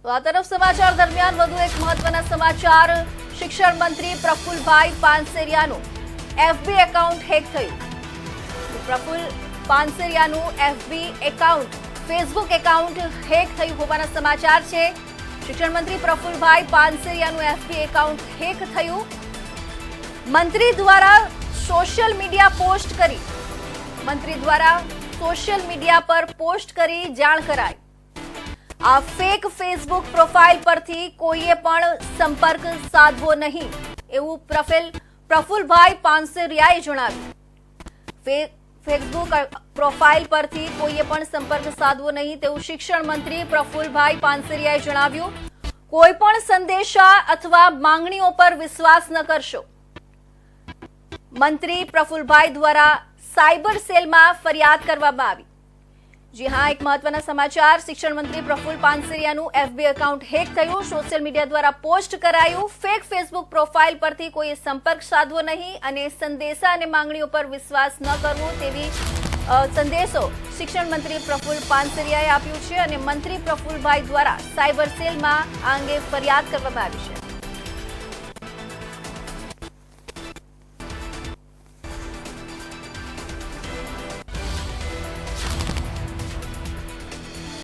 તો આ તરફ સમાચાર દરમિયાન વધુ એક મહત્વના સમાચાર શિક્ષણ મંત્રી પ્રફુલભાઈ પાનસેરિયાનું એફબી એકાઉન્ટ હેક થયું. પ્રફુલ પાનસેરિયાનું FB account Facebook account hack થયું હોવાના સમાચાર છે. શિક્ષણ મંત્રી પ્રફુલભાઈ પાનસેરિયાનું એફબી એકાઉન્ટ હેક થયું. મંત્રી દ્વારા સોશિયલ મીડિયા પર પોસ્ટ કરી જાણ કરાઈ. આ ફેક ફેસબુક પ્રોફાઇલ પરથી કોઈએ પણ સંપર્ક સાધવો નહીં એવું પ્રફુલભાઈ પાનસેરિયાએ જણાવ્યું. ફેસબુક પ્રોફાઇલ પરથી કોઈએ પણ સંપર્ક સાધવો નહીં તેવું શિક્ષણ મંત્રી પ્રફુલભાઈ પાનસેરિયાએ જણાવ્યું. કોઈ પણ સંદેશા અથવા માંગણીઓ પર વિશ્વાસ ન કરશો. મંત્રી પ્રફુલભાઈ દ્વારા સાયબર સેલમાં ફરિયાદ કરવામાં આવી. જી હા, એક મહત્વના સમાચાર. શિક્ષણ મંત્રી પ્રફુલ પાનસેરિયાનું એફબી એકાઉન્ટ હેક થયું. સોશિયલ મીડિયા દ્વારા પોસ્ટ કરાયું. ફેક ફેસબુક પ્રોફાઇલ પરથી કોઈએ સંપર્ક સાધવો નહીં અને સંદેશા અને માંગણીઓ પર વિશ્વાસ ન કરવો તેવી સંદેશો શિક્ષણ મંત્રી પ્રફુલ પાનસેરિયાએ આપ્યું છે અને મંત્રી પ્રફુલભાઈ દ્વારા સાયબર સેલમાં આ અંગે ફરિયાદ કરવામાં આવી છે.